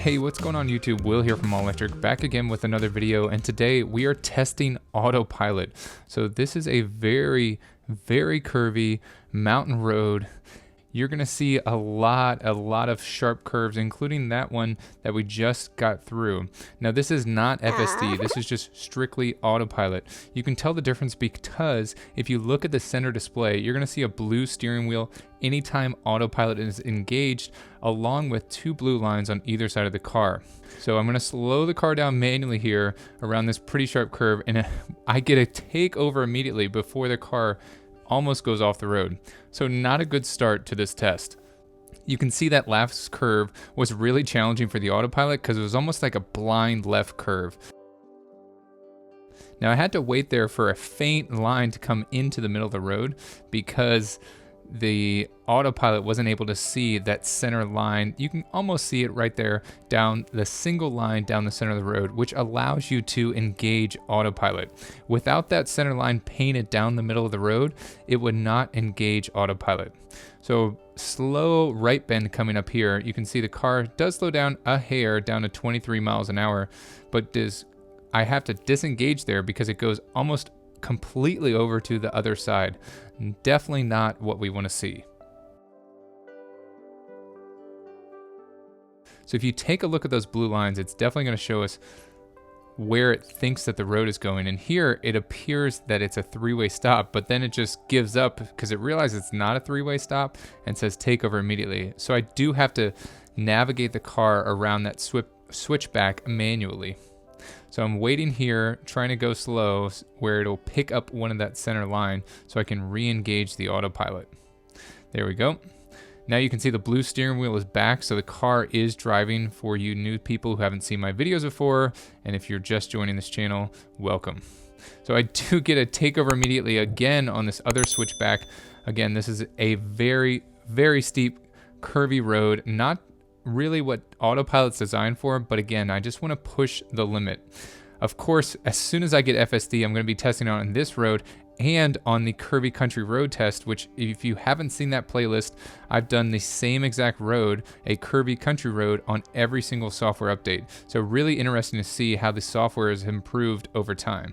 Hey, what's going on YouTube? Will here from All Electric, back again with another video, and today we are testing Autopilot. So this is a very curvy mountain road. You're gonna see a lot of sharp curves, including that one that we just got through. Now this is not FSD, this is just strictly Autopilot. You can tell the difference because if you look at the center display, you're gonna see a blue steering wheel anytime Autopilot is engaged, along with two blue lines on either side of the car. So I'm gonna slow the car down manually here around this pretty sharp curve, and I get a takeover immediately before the car almost goes off the road. So not a good start to this test. You can see that last curve was really challenging for the Autopilot because it was almost like a blind left curve. Now I had to wait there for a faint line to come into the middle of the road because the Autopilot wasn't able to see that center line. You can almost see it right there down the single line down the center of the road, which allows you to engage Autopilot. Without that center line painted down the middle of the road, it would not engage Autopilot. So slow right bend coming up here, you can see the car does slow down a hair down to 23 miles an hour, but I have to disengage there because it goes almost completely over to the other side. Definitely not what we want to see. So if you take a look at those blue lines, it's definitely going to show us where it thinks that the road is going. And here it appears that it's a three-way stop, but then it just gives up because it realizes it's not a three-way stop and says take over immediately. So I do have to navigate the car around that switchback manually. So I'm waiting here, trying to go slow where it'll pick up one of that center line so I can re-engage the Autopilot. There we go. Now you can see the blue steering wheel is back, so the car is driving for you new people who haven't seen my videos before, and if you're just joining this channel, welcome. So I do get a takeover immediately again on this other switchback. Again, this is a very steep, curvy road, not really what Autopilot's designed for, but again, I just want to push the limit. Of course, as soon as I get FSD, I'm going to be testing out on this road and on the Curvy Country Road test, which if you haven't seen that playlist, I've done the same exact road, a Curvy Country Road, on every single software update. So really interesting to see how the software has improved over time.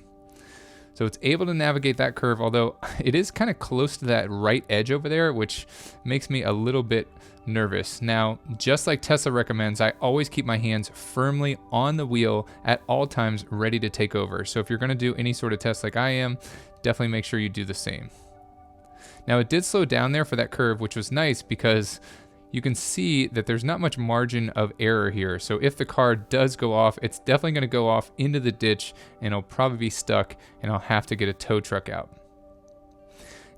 So it's able to navigate that curve, although it is kind of close to that right edge over there, which makes me a little bit nervous. Now, just like Tesla recommends, I always keep my hands firmly on the wheel at all times, ready to take over. So if you're going to do any sort of test like I am, definitely make sure you do the same. Now, it did slow down there for that curve, which was nice because you can see that there's not much margin of error here. So if the car does go off, it's definitely going to go off into the ditch and it'll probably be stuck and I'll have to get a tow truck out.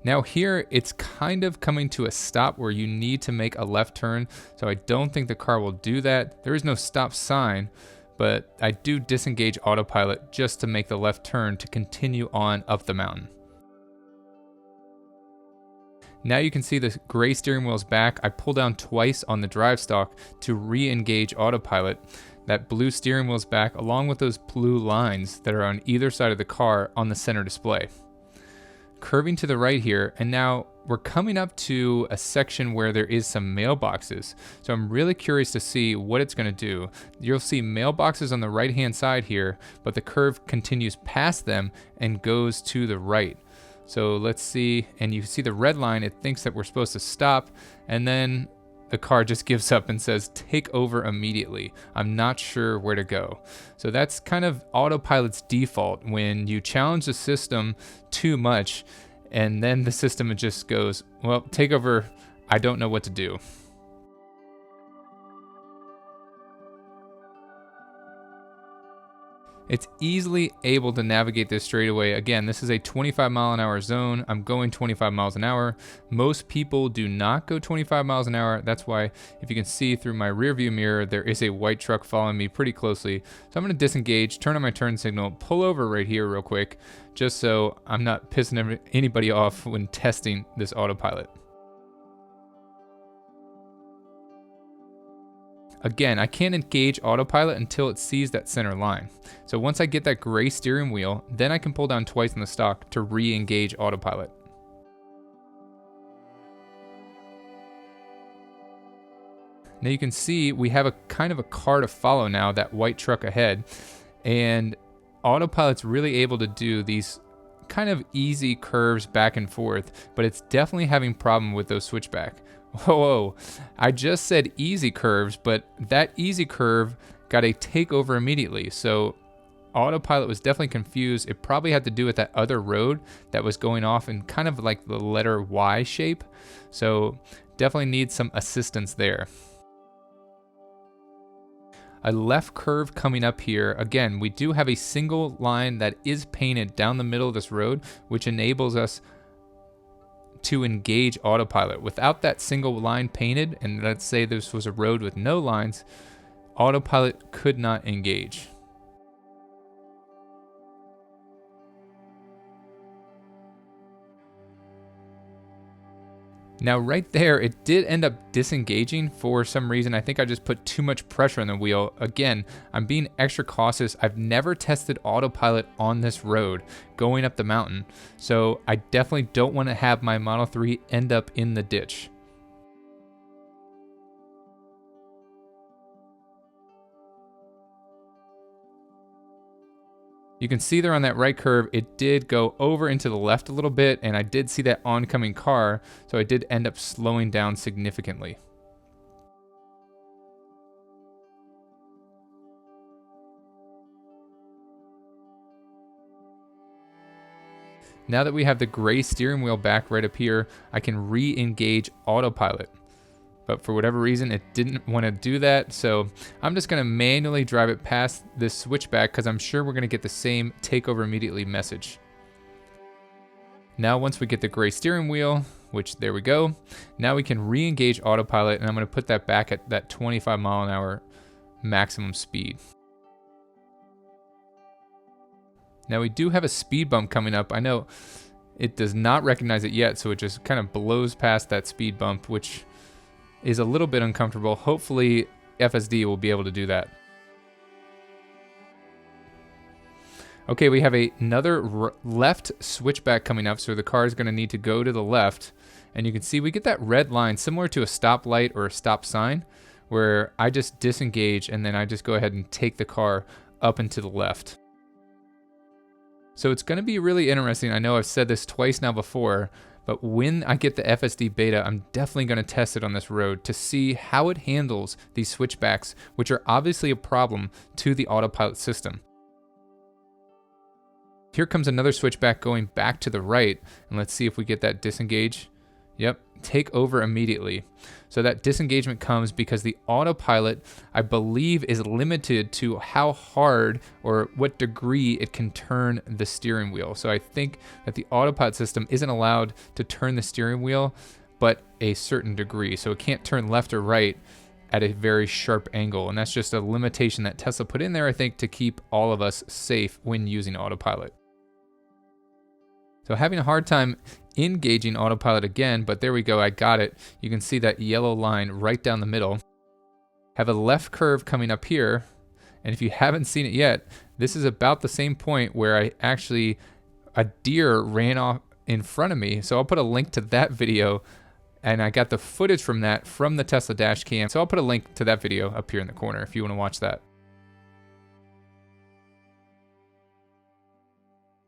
Now here, it's kind of coming to a stop where you need to make a left turn. So I don't think the car will do that. There is no stop sign, but I do disengage Autopilot just to make the left turn to continue on up the mountain. Now you can see the gray steering wheel's back. I pull down twice on the drive stalk to re-engage Autopilot. That blue steering wheel's back along with those blue lines that are on either side of the car on the center display. Curving to the right here, and now we're coming up to a section where there is some mailboxes. So I'm really curious to see what it's going to do. You'll see mailboxes on the right hand side here, but the curve continues past them and goes to the right. So let's see, and you see the red line, it thinks that we're supposed to stop, and then the car just gives up and says take over immediately. I'm not sure where to go. So that's kind of Autopilot's default when you challenge the system too much, and then the system just goes, well, take over, I don't know what to do. It's easily able to navigate this straightaway. Again, this is a 25-mile-an-hour zone. I'm going 25 miles an hour. Most people do not go 25 miles an hour. That's why, if you can see through my rearview mirror, there is a white truck following me pretty closely. So I'm going to disengage, turn on my turn signal, pull over right here real quick, just so I'm not pissing anybody off when testing this Autopilot. Again, I can't engage Autopilot until it sees that center line. So once I get that gray steering wheel, then I can pull down twice on the stalk to re-engage Autopilot. Now you can see we have a kind of a car to follow now, that white truck ahead. And Autopilot's really able to do these kind of easy curves back and forth, but it's definitely having problem with those switchback. Whoa, I just said easy curves, but that easy curve got a takeover immediately. So Autopilot was definitely confused. It probably had to do with that other road that was going off in kind of like the letter Y shape. So definitely needs some assistance there. A left curve coming up here. Again, we do have a single line that is painted down the middle of this road, which enables us to engage Autopilot. Without that single line painted, and let's say this was a road with no lines, Autopilot could not engage. Now right there, it did end up disengaging for some reason. I think I just put too much pressure on the wheel. Again, I'm being extra cautious. I've never tested Autopilot on this road going up the mountain. So I definitely don't want to have my Model 3 end up in the ditch. You can see there on that right curve, it did go over into the left a little bit, and I did see that oncoming car, so I did end up slowing down significantly. Now that we have the gray steering wheel back right up here, I can re-engage Autopilot. But for whatever reason, it didn't want to do that. So I'm just going to manually drive it past this switchback because I'm sure we're going to get the same takeover immediately message. Now, once we get the gray steering wheel, which there we go, now we can re-engage Autopilot, and I'm going to put that back at that 25 mile an hour maximum speed. Now we do have a speed bump coming up. I know it does not recognize it yet, so it just kind of blows past that speed bump, which is a little bit uncomfortable. Hopefully FSD will be able to do that. Okay, we have another left switchback coming up, so the car is going to need to go to the left. And you can see we get that red line similar to a stoplight or a stop sign, where I just disengage and then I just go ahead and take the car up and to the left. So it's going to be really interesting. I know I've said this twice now before, but when I get the FSD beta, I'm definitely going to test it on this road to see how it handles these switchbacks, which are obviously a problem to the Autopilot system. Here comes another switchback going back to the right, and let's see if we get that disengage. Yep, take over immediately. So that disengagement comes because the Autopilot, I believe, is limited to how hard or what degree it can turn the steering wheel. So I think that the Autopilot system isn't allowed to turn the steering wheel, but a certain degree. So it can't turn left or right at a very sharp angle. And that's just a limitation that Tesla put in there, I think, to keep all of us safe when using Autopilot. So having a hard time engaging Autopilot again, but there we go, I got it. You can see that yellow line right down the middle. Have a left curve coming up here, and if you haven't seen it yet, this is about the same point where a deer ran off in front of me. So I'll put a link to that video, and I got the footage from that from the Tesla dash cam. So I'll put a link to that video up here in the corner if you want to watch that.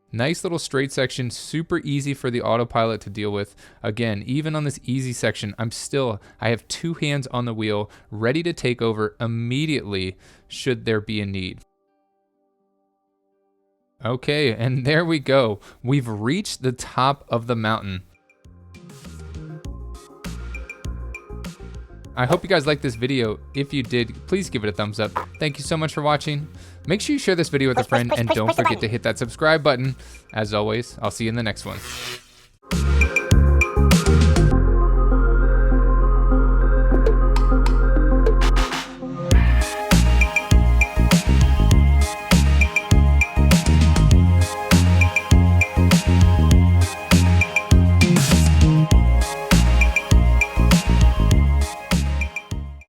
Nice little straight section, super easy for the Autopilot to deal with. Again, even on this easy section, I have two hands on the wheel, ready to take over immediately should there be a need. Okay, and there we go. We've reached the top of the mountain. I hope you guys liked this video. If you did, please give it a thumbs up. Thank you so much for watching. Make sure you share this video with a friend, and don't forget to hit that subscribe button. As always, I'll see you in the next one.